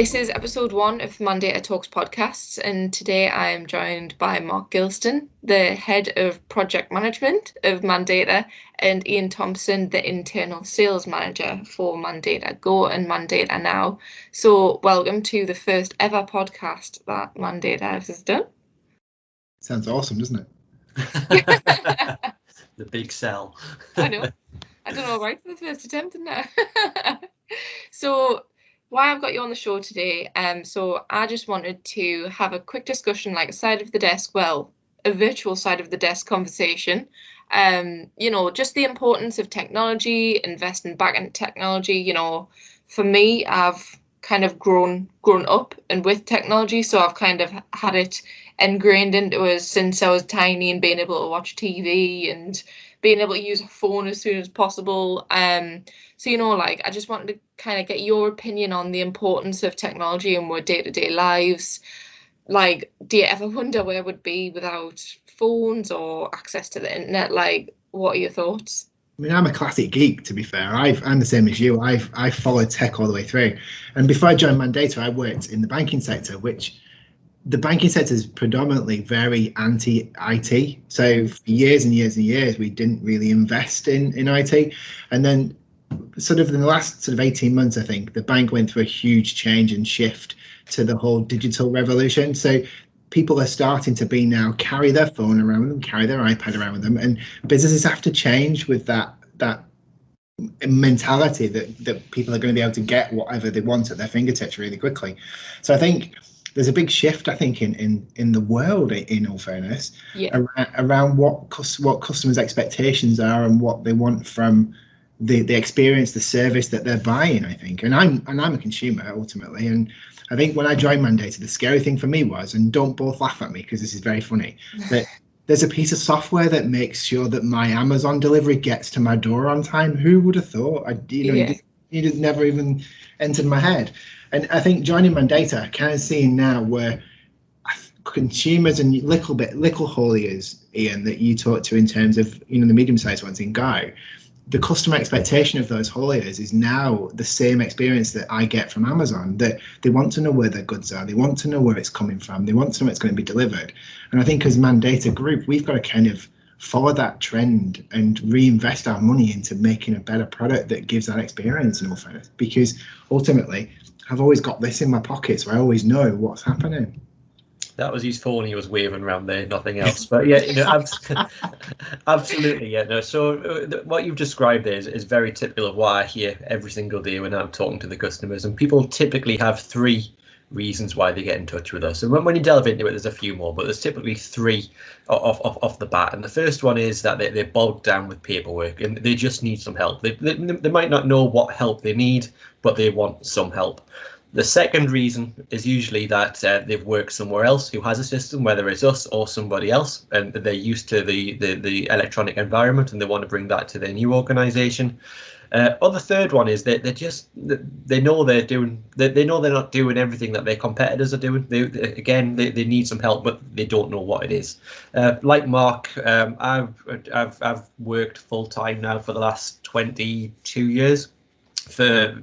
This is episode 1 of the Mandata Talks podcasts, and today I am joined by Mark Gilston, the head of project management of Mandata, and Ian Thompson, the internal sales manager for Mandata Go and Mandata Now. So welcome to the first ever podcast that Mandata has done. Sounds awesome, doesn't it? The big sell. I know. I don't know, right for the first attempt, isn't it? So why I've got you on the show today, so I just wanted to have a quick discussion, like a side of the desk, well, a virtual side of the desk conversation. Just the importance of technology, investing back in technology. For me, I've kind of grown up and with technology, so I've kind of had it ingrained into us since I was tiny, and being able to watch TV and being able to use a phone as soon as possible. I just wanted to kind of get your opinion on the importance of technology in our day-to-day lives. Like, do you ever wonder where we'd be without phones or access to the internet? Like, what are your thoughts? I mean, I'm a classic geek, to be fair. I'm the same as you. I've followed tech all the way through. And before I joined Mandata, I worked in the banking sector, which the banking sector is predominantly very anti-IT. So for years and years and years, we didn't really invest in IT. And then sort of in the last 18 months, I think, the bank went through a huge change and shift to the whole digital revolution. So people are starting to now carry their phone around with them, carry their iPad around with them, and businesses have to change with that mentality that people are going to be able to get whatever they want at their fingertips really quickly. So I think there's a big shift, I think, in the world, in all fairness, around what customers' expectations are and what they want from the experience, the service that they're buying, I think. And I'm a consumer ultimately. And I think when I joined Mandata, the scary thing for me was, and don't both laugh at me because this is very funny, that there's a piece of software that makes sure that my Amazon delivery gets to my door on time. Who would have thought? It just never even entered my head. And I think joining Mandata, kind of seeing now where consumers and little hauliers, Ian, that you talk to in terms of the medium-sized ones in Go, the customer expectation of those hauliers is now the same experience that I get from Amazon, that they want to know where their goods are, they want to know where it's coming from, they want to know it's going to be delivered. And I think as Mandata Group, we've got to kind of follow that trend and reinvest our money into making a better product that gives that experience, in all fairness, because ultimately I've always got this in my pocket, so I always know what's happening. That was his phone he was waving around there, nothing else. But absolutely, yeah. No. So what you've described there is very typical of what I hear every single day when I'm talking to the customers. And people typically have 3 reasons why they get in touch with us. And when you delve into it, there's a few more, but there's typically 3 off the bat. And the first one is that they're bogged down with paperwork and they just need some help. They might not know what help they need, but they want some help. The second reason is usually that they've worked somewhere else who has a system, whether it's us or somebody else, and they're used to the electronic environment and they want to bring that to their new organization. Or the third one is that they know they're not doing everything that their competitors are doing. They need some help, but they don't know what it is. Like Mark, I've worked full time now for the last 22 years. For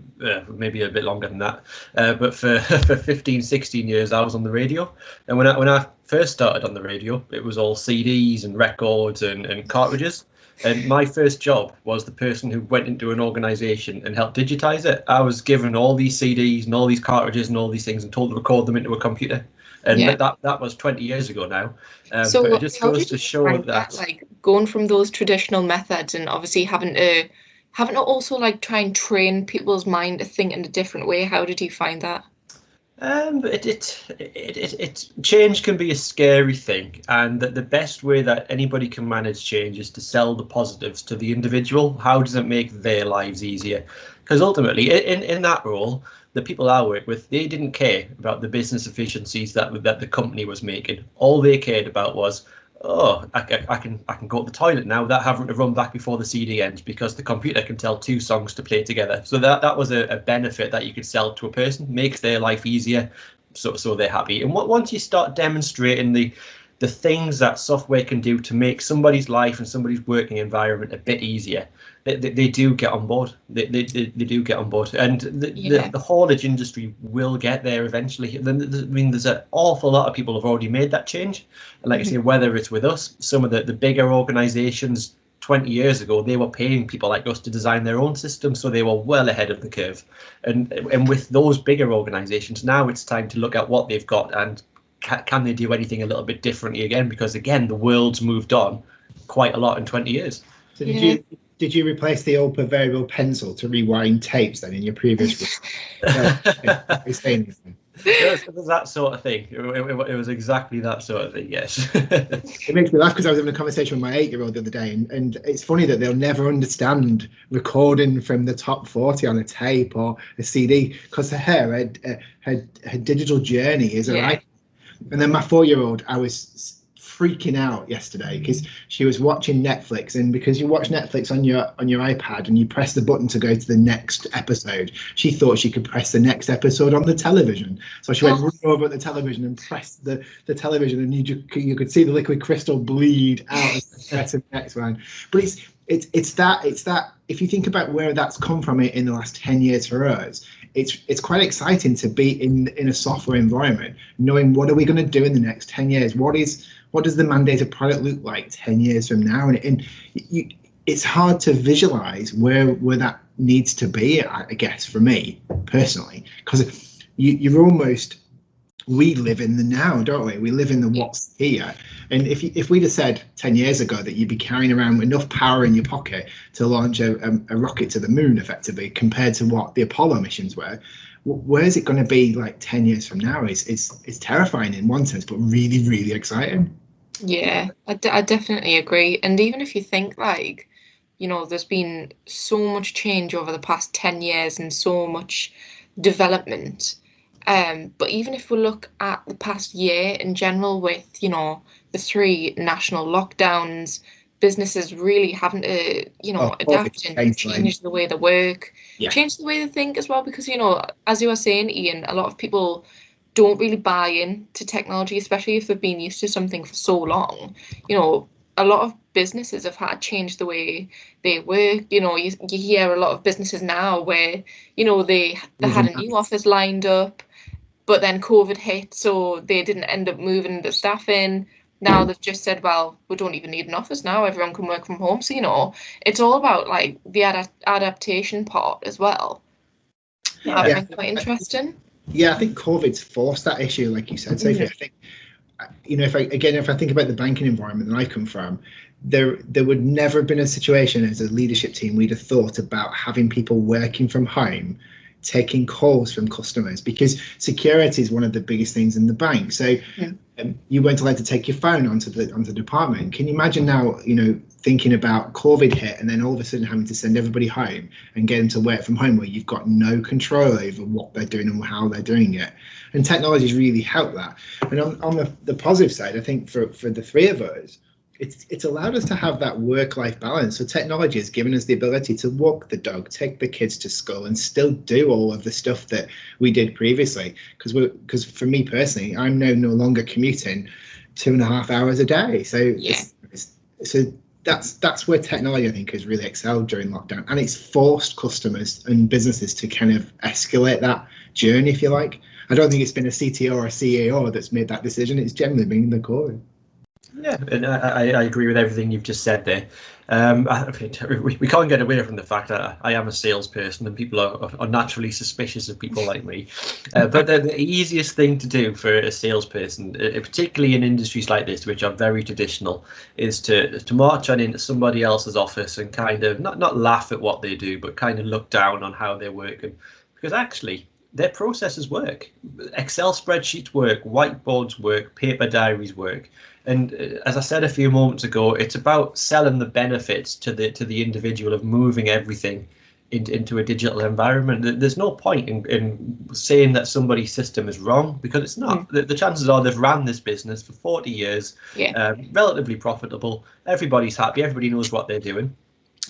maybe a bit longer than that, but for 15, 16 years I was on the radio. And when I first started on the radio, it was all CDs and records and cartridges. And my first job was the person who went into an organization and helped digitize it. I was given all these CDs and all these cartridges and all these things and told to record them into a computer. And that was 20 years ago now. So but it just goes to show that like going from those traditional methods and obviously having to also like try and train people's mind to think in a different way. How did you find that? Change can be a scary thing, and that the best way that anybody can manage change is to sell the positives to the individual. How does it make their lives easier? Because ultimately, in that role, the people I work with, they didn't care about the business efficiencies that the company was making. All they cared about was, I can go to the toilet now without having to run back before the CD ends, because the computer can tell 2 songs to play together. So that was a benefit that you could sell to a person, makes their life easier, so they're happy. And once you start demonstrating the things that software can do to make somebody's life and somebody's working environment a bit easier, they do get on board. They do get on board, and the haulage industry will get there eventually. I mean, there's an awful lot of people have already made that change. And like I say, whether it's with us, some of the bigger organizations 20 years ago, they were paying people like us to design their own systems, so they were well ahead of the curve. And with those bigger organizations, now it's time to look at what they've got and can they do anything a little bit differently again? Because again, the world's moved on quite a lot in 20 years. So did you replace the old proverbial pencil to rewind tapes then in your previous? It was that sort of thing. It was exactly that sort of thing. Yes. It makes me laugh because I was having a conversation with my 8-year-old the other day, and it's funny that they'll never understand recording from the top 40 on a tape or a CD because her digital journey is right. And then my 4-year-old, I was freaking out yesterday because she was watching Netflix, and because you watch Netflix on your iPad and you press the button to go to the next episode, she thought she could press the next episode on the television. So she went running over at the television and pressed the television, and you could see the liquid crystal bleed out as the press the next one. But it's that if you think about where that's come from in the last 10 years for us, it's quite exciting to be in a software environment, knowing what are we going to do in the next 10 years? What does the mandated product look like 10 years from now? And it's hard to visualize where that needs to be, I guess, for me personally, because we live in the now, don't we? We live in the what's here. And if we'd have said 10 years ago that you'd be carrying around enough power in your pocket to launch a rocket to the moon, effectively, compared to what the Apollo missions were, where's it going to be like 10 years from now? It's terrifying in one sense, but really, really exciting. Yeah, I definitely agree. And even if you think like, there's been so much change over the past 10 years and so much development. But even if we look at the past year in general with, the 3 national lockdowns, businesses really having to, adapt and change the way they work, change the way they think as well. Because, as you were saying, Ian, a lot of people don't really buy into technology, especially if they've been used to something for so long. A lot of businesses have had to change the way they work. You hear a lot of businesses now where, they had a new office lined up, but then COVID hit, so they didn't end up moving the staff in. Now they've just said, well, we don't even need an office now. Everyone can work from home. So, it's all about like the adaptation part as well. Yeah, I think quite interesting. Yeah, I think COVID's forced that issue, like you said, Sophie. I think, if I think about the banking environment that I come from, there would never have been a situation as a leadership team we'd have thought about having people working from home, taking calls from customers, because security is one of the biggest things in the bank. So you weren't allowed to take your phone onto the department. Can you imagine now, thinking about COVID hit and then all of a sudden having to send everybody home and get them to work from home where you've got no control over what they're doing and how they're doing it. And technology's really helped that. And on the positive side, I think for the 3 of us, it's allowed us to have that work-life balance. So technology has given us the ability to walk the dog, take the kids to school, and still do all of the stuff that we did previously. Because for me personally, I'm now no longer commuting 2.5 hours a day. So that's where technology, I think, has really excelled during lockdown, and it's forced customers and businesses to kind of escalate that journey, if you like. I don't think it's been a CTO or a CEO that's made that decision. It's generally been the core. Yeah, and I agree with everything you've just said there. We can't get away from the fact that I am a salesperson and people are naturally suspicious of people like me. But the easiest thing to do for a salesperson, particularly in industries like this, which are very traditional, is to march on into somebody else's office and kind of not laugh at what they do, but kind of look down on how they're working. Because actually, their processes work. Excel spreadsheets work, whiteboards work, paper diaries work. And as I said a few moments ago, it's about selling the benefits to the individual of moving everything into a digital environment. There's no point in saying that somebody's system is wrong, because it's not. The chances are they've ran this business for 40 years, relatively profitable. Everybody's happy. Everybody knows what they're doing.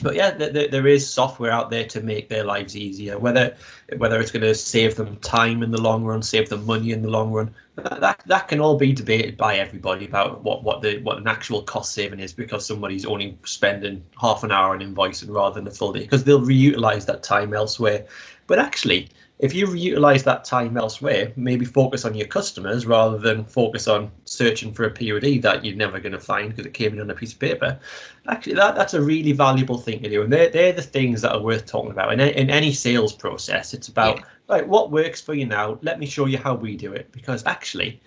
But yeah, there is software out there to make their lives easier, whether it's going to save them time in the long run, save them money in the long run. That can all be debated by everybody about what an actual cost saving is, because somebody's only spending half an hour on invoicing rather than a full day, because they'll reutilize that time elsewhere. But actually, if you reutilize that time elsewhere, maybe focus on your customers rather than focus on searching for a POD that you're never going to find because it came in on a piece of paper. Actually, that's a really valuable thing to do. And they're the things that are worth talking about. In any sales process, it's about, right, what works for you now? Let me show you how we do it. Because actually,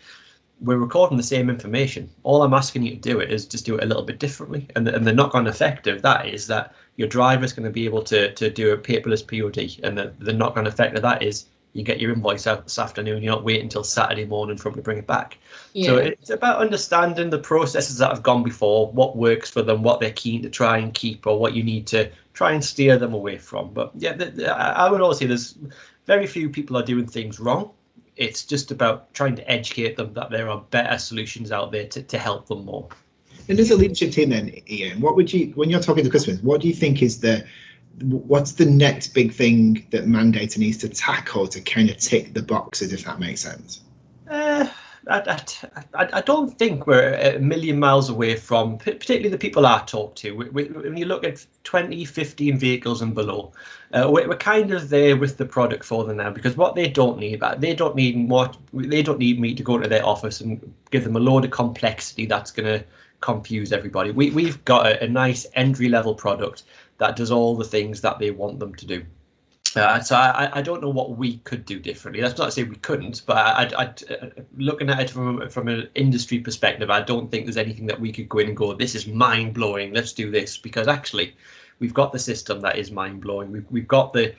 we're recording the same information. All I'm asking you to do it is just do it a little bit differently. And the knock-on effect of that is that your driver's going to be able to do a paperless POD. And the knock-on effect of that is you get your invoice out this afternoon. You're not waiting until Saturday morning for them to bring it back. Yeah. So it's about understanding the processes that have gone before, what works for them, what they're keen to try and keep, or what you need to try and steer them away from. But yeah, I would also say there's very few people are doing things wrong. It's just about trying to educate them that there are better solutions out there to help them more. And as a leadership team then, Ian, what would you, when you're talking to customers, what do you think is what's the next big thing that Mandata needs to tackle to kind of tick the boxes, if that makes sense? I don't think we're a million miles away from, particularly the people I talk to. When you look at 20, 15 vehicles and below, we're kind of there with the product for them now, because what they don't need me to go to their office and give them a load of complexity that's going to confuse everybody. We've got a nice entry-level product that does all the things that they want them to do. So I don't know what we could do differently. That's not to say we couldn't, but I'd looking at it from an industry perspective, I don't think there's anything that we could go in and go, this is mind blowing, let's do this, because actually we've got the system that is mind blowing. We've got the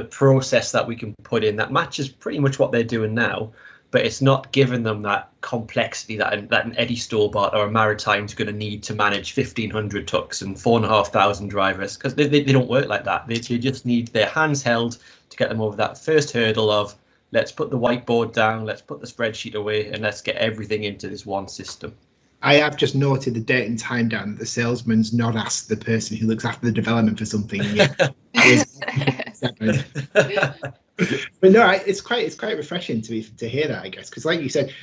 process that we can put in that matches pretty much what they're doing now, but it's not giving them that complexity that an Eddie Stobart or a Maritime's going to need to manage 1,500 trucks and 4,500 drivers, because they don't work like that. They just need their hands held to get them over that first hurdle of, let's put the whiteboard down, let's put the spreadsheet away, and let's get everything into this one system. I have just noted the date and time down that the salesman's not asked the person who looks after the development for something yet. But no, it's quite refreshing to hear that, I guess, because like you said,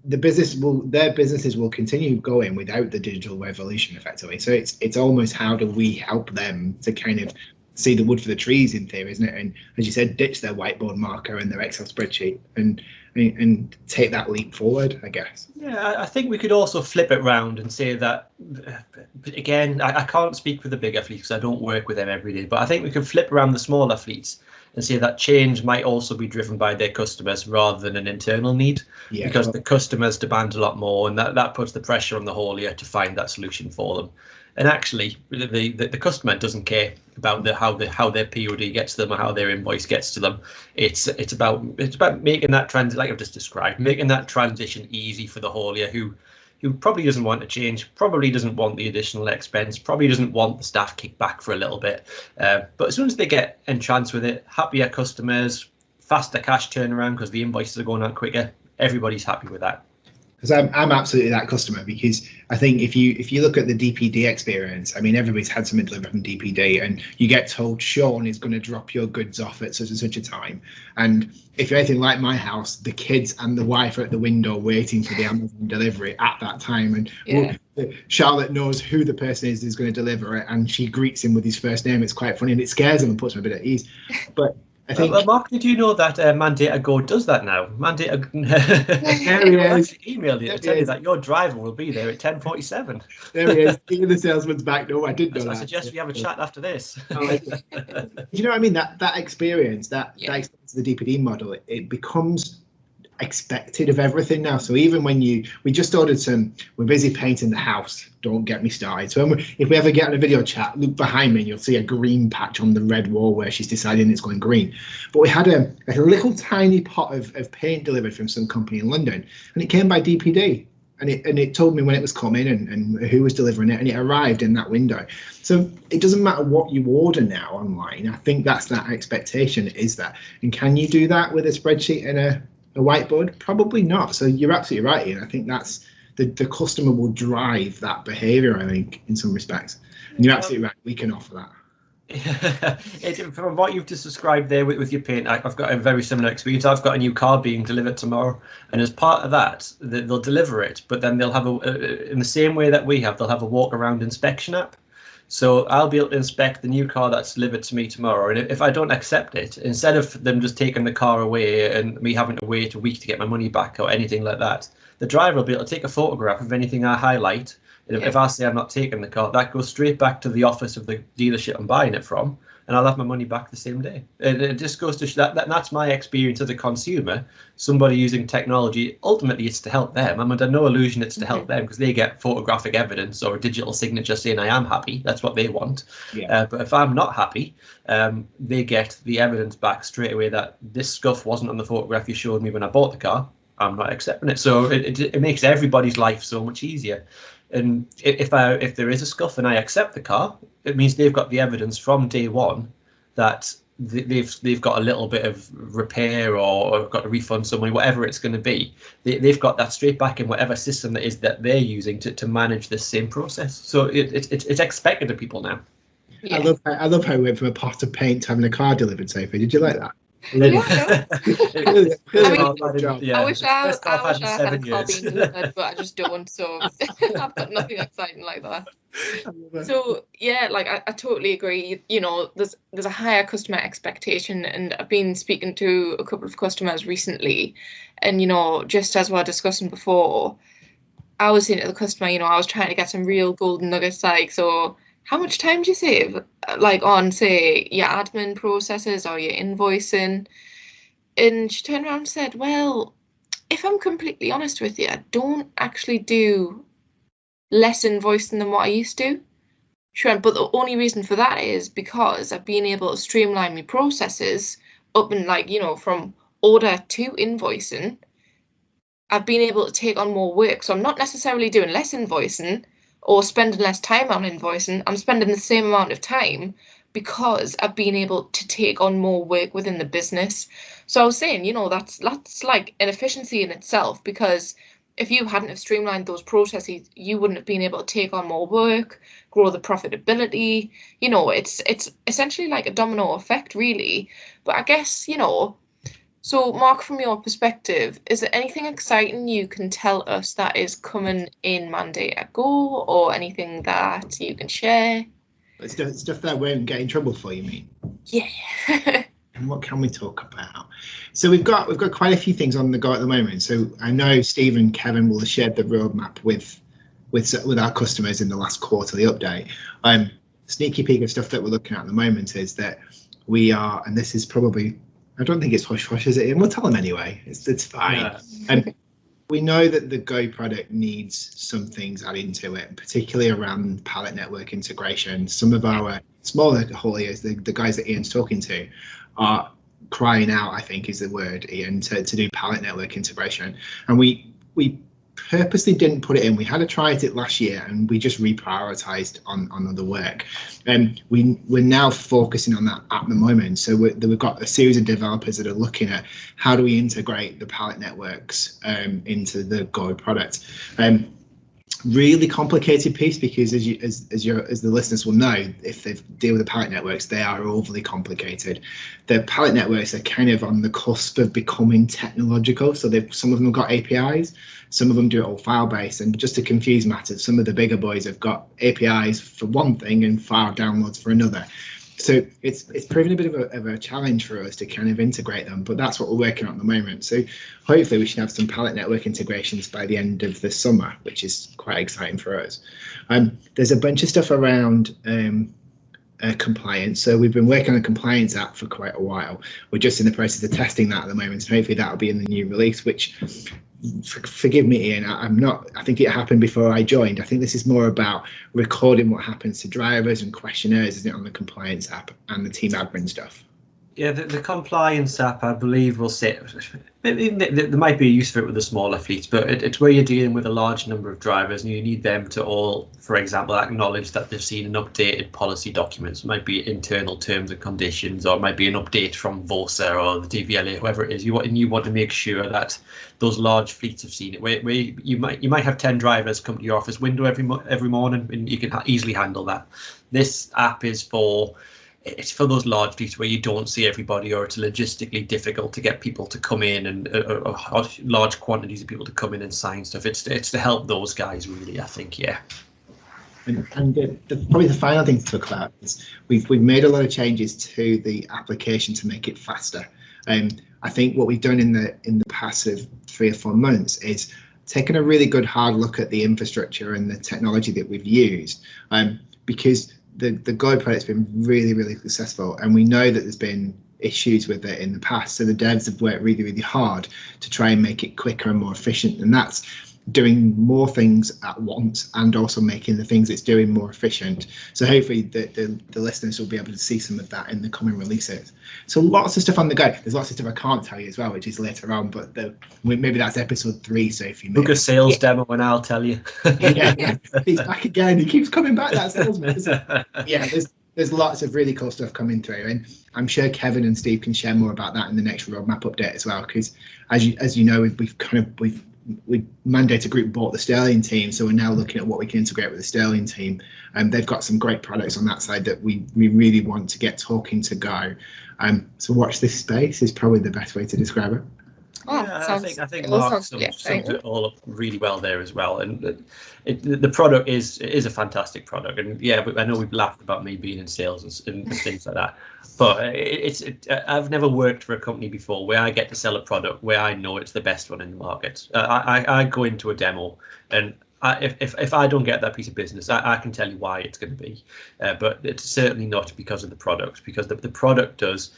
their businesses will continue going without the digital revolution effectively. So it's almost, how do we help them to kind of see the wood for the trees, in theory, isn't it? And as you said, ditch their whiteboard marker and their Excel spreadsheet and take that leap forward, I guess. Yeah, I think we could also flip it round and say that, again, I can't speak for the bigger fleets because I don't work with them every day, but I think we could flip around the smaller fleets and say that change might also be driven by their customers rather than an internal need, because the customers demand a lot more, and that puts the pressure on the haulier to find that solution for them. And actually, the customer doesn't care about how their POD gets to them or how their invoice gets to them. It's about making that like I've just described, making that transition easy for the haulier who probably doesn't want to change, probably doesn't want the additional expense, probably doesn't want the staff kickback for a little bit. But as soon as they get entranced with it, happier customers, faster cash turnaround because the invoices are going out quicker, everybody's happy with that. Because I'm absolutely that customer, because I think if you look at the DPD experience, I mean, everybody's had something delivered from DPD, and you get told Sean is going to drop your goods off at such and such a time. And if you're anything like my house, the kids and the wife are at the window waiting for the Amazon delivery at that time. And Charlotte knows who the person is who's going to deliver it, and she greets him with his first name. It's quite funny, and it scares him and puts him a bit at ease. But I think, Mark, did you know that Mandata Go does that now? Mandata emailed you to tell you that your driver will be there at 10:47. There he is. Even the salesman's back. No, I did know that. I suggest we have a chat after this. You know what I mean? That experience, that experience of the DPD model, it becomes expected of everything now. So even when we just ordered we're busy painting the house, don't get me started. So if we ever get on a video chat, look behind me and you'll see a green patch on the red wall where she's deciding it's going green. But we had a little tiny pot of paint delivered from some company in London, and it came by DPD, and it told me when it was coming and who was delivering it, and it arrived in that window. So it doesn't matter what you order now online. I think that's that expectation, is that. And can you do that with a spreadsheet and a whiteboard? Probably not. So you're absolutely right, Ian. I think that's the customer will drive that behavior, I think, in some respects. And you're absolutely right. We can offer that. From what you've just described there with your paint, I've got a very similar experience. I've got a new car being delivered tomorrow, and as part of that, they'll deliver it, but then they'll have in the same way that we have, they'll have a walk-around inspection app. So I'll be able to inspect the new car that's delivered to me tomorrow, and if I don't accept it, instead of them just taking the car away and me having to wait a week to get my money back or anything like that, the driver will be able to take a photograph of anything I highlight. If I say I'm not taking the car, that goes straight back to the office of the dealership I'm buying it from, and I'll have my money back the same day. And it just goes to show that's my experience as a consumer. Somebody using technology, ultimately it's to help them. I'm under no illusion it's to help them, because they get photographic evidence or a digital signature saying I am happy. That's what they want. Yeah. But if I'm not happy, they get the evidence back straight away that this scuff wasn't on the photograph you showed me when I bought the car. I'm not accepting it. So it makes everybody's life so much easier. And if there is a scuff and I accept the car, it means they've got the evidence from day one that they've got a little bit of repair or got to refund somebody, whatever it's going to be. They've got that straight back in whatever system that is that they're using to manage this same process. So it's expected of people now. Yeah. I love how we went from a pot of paint to having a car delivered, Sophie. Did you like that? I wish I had a car being delivered, but I just don't. So I've got nothing exciting like that. So yeah, like I totally agree. You know, there's a higher customer expectation, and I've been speaking to a couple of customers recently, and you know, just as we were discussing before, I was saying to the customer, you know, I was trying to get some real golden nuggets, like, so how much time do you save, like, on, say, your admin processes or your invoicing? And she turned around and said, well, if I'm completely honest with you, I don't actually do less invoicing than what I used to. She went, but the only reason for that is because I've been able to streamline my processes up and, like, you know, from order to invoicing. I've been able to take on more work. So I'm not necessarily doing less invoicing or spending less time on invoicing. I'm spending the same amount of time because I've been able to take on more work within the business. So I was saying, you know, that's like an efficiency in itself, because if you hadn't have streamlined those processes, you wouldn't have been able to take on more work, grow the profitability. You know, it's essentially like a domino effect, really. But I guess, you know, so Mark, from your perspective, is there anything exciting you can tell us that is coming in Mandata Go, or anything that you can share? Stuff that won't get in trouble for, you mean? Yeah. And what can we talk about? So we've got quite a few things on the go at the moment. So I know Steve and Kevin will have shared the roadmap with our customers in the last quarterly update. Sneaky peek of stuff that we're looking at the moment is that we are, and this is probably, I don't think it's hush, is it? And we'll tell them anyway. It's fine. Yeah. And we know that the Go product needs some things added to it, particularly around pallet network integration. Some of our smaller hauliers, the guys that Ian's talking to, are crying out, I think is the word, Ian, to do pallet network integration. And we purposely didn't put it in. We had to try it last year, and we just reprioritized on other work. And we're now focusing on that at the moment. So we've got a series of developers that are looking at how do we integrate the pallet networks into the Go product. Really complicated piece, because as the listeners will know, if they deal with the pallet networks, they are overly complicated. The pallet networks are kind of on the cusp of becoming technological. So some of them have got APIs, some of them do it all file based, and just to confuse matters, some of the bigger boys have got APIs for one thing and file downloads for another. So it's proven a bit of a challenge for us to kind of integrate them, but that's what we're working on at the moment. So hopefully we should have some pallet network integrations by the end of the summer, which is quite exciting for us. There's a bunch of stuff around compliance. So we've been working on a compliance app for quite a while. We're just in the process of testing that at the moment. So hopefully that'll be in the new release, which, forgive me, Ian, I think it happened before I joined. I think this is more about recording what happens to drivers and questionnaires, isn't it, on the compliance app and the team admin stuff? Yeah, the compliance app, I believe, will sit. There might be a use for it with the smaller fleets, but it's where you're dealing with a large number of drivers, and you need them to all, for example, acknowledge that they've seen an updated policy document. So it might be internal terms and conditions, or it might be an update from VOSA or the DVLA, whoever it is. You want to make sure that those large fleets have seen it. Where you might have 10 drivers come to your office window every morning, and you can easily handle that. This app is for it's for those large fleets where you don't see everybody, or it's logistically difficult to get people to come in and large quantities of people to come in and sign stuff. It's to help those guys, really, I think. Yeah. And probably the final thing to talk about is we've made a lot of changes to the application to make it faster. I think what we've done in the past of 3 or 4 months is taken a really good hard look at the infrastructure and the technology that we've used, because the Globe product's been really, really successful, and we know that there's been issues with it in the past. So the devs have worked really, really hard to try and make it quicker and more efficient, and that's doing more things at once and also making the things it's doing more efficient. So hopefully the listeners will be able to see some of that in the coming releases. So lots of stuff on the go. There's lots of stuff I can't tell you as well, which is later on, but maybe that's episode 3. So if you book a sales demo and I'll tell you. yeah, he's back again. He keeps coming back, that salesman. Yeah, there's lots of really cool stuff coming through, and I'm sure Kevin and Steve can share more about that in the next roadmap update as well, because as you know, we Mandata Group bought the Sterling team, so we're now looking at what we can integrate with the Sterling team, and they've got some great products on that side that we really want to get talking to go. So watch this space is probably the best way to describe it. Yeah, I think Mark sums it all up really well there as well. And the product is a fantastic product. And yeah, I know we've laughed about me being in sales and things like that, but I've never worked for a company before where I get to sell a product where I know it's the best one in the market. I go into a demo, and if I don't get that piece of business, I can tell you why it's going to be, but it's certainly not because of the product, because the product does,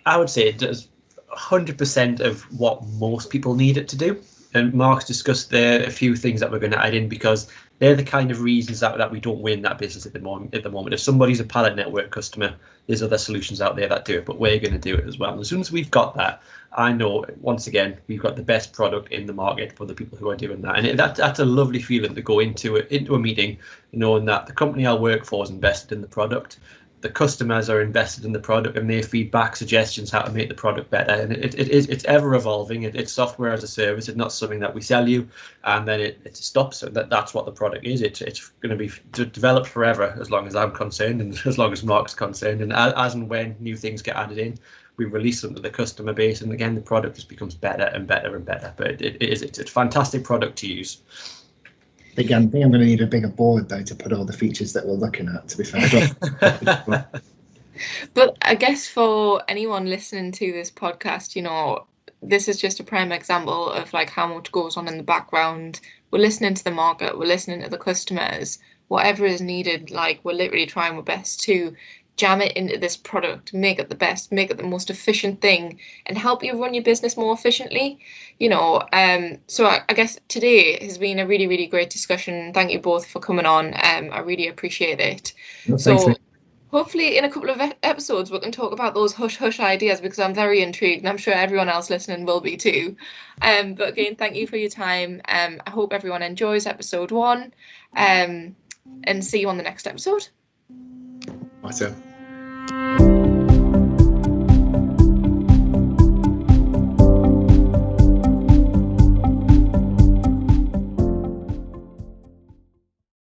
I would say it does 100% of what most people need it to do. And Mark's discussed there a few things that we're going to add in, because they're the kind of reasons that we don't win that business at the moment. If somebody's a pallet network customer, there's other solutions out there that do it, but we're going to do it as well. And as soon as we've got that, I know, once again, we've got the best product in the market for the people who are doing that. And that's a lovely feeling to go into a meeting knowing that the company I work for is invested in the product. The customers are invested in the product, and their feedback, suggestions how to make the product better. And it's ever evolving. It's software as a service. It's not something that we sell you and then it stops. So that's what the product is. It's going to be developed forever, as long as I'm concerned, and as long as Mark's concerned. And as and when new things get added in, we release them to the customer base. And again, the product just becomes better and better and better. But it's a fantastic product to use. I think I'm going to need a bigger board though to put all the features that we're looking at, to be fair. But I guess for anyone listening to this podcast, this is just a prime example of like how much goes on in the background. We're listening to the market, we're listening to the customers, whatever is needed. Like, we're literally trying our best to jam it into this product, make it the best, make it the most efficient thing, and help you run your business more efficiently. So I guess today has been a really, really great discussion. Thank you both for coming on. I really appreciate it. No, so hopefully in a couple of episodes we can talk about those hush ideas, because I'm very intrigued, and I'm sure everyone else listening will be too. But again, thank you for your time. I hope everyone enjoys episode 1, and see you on the next episode. Awesome.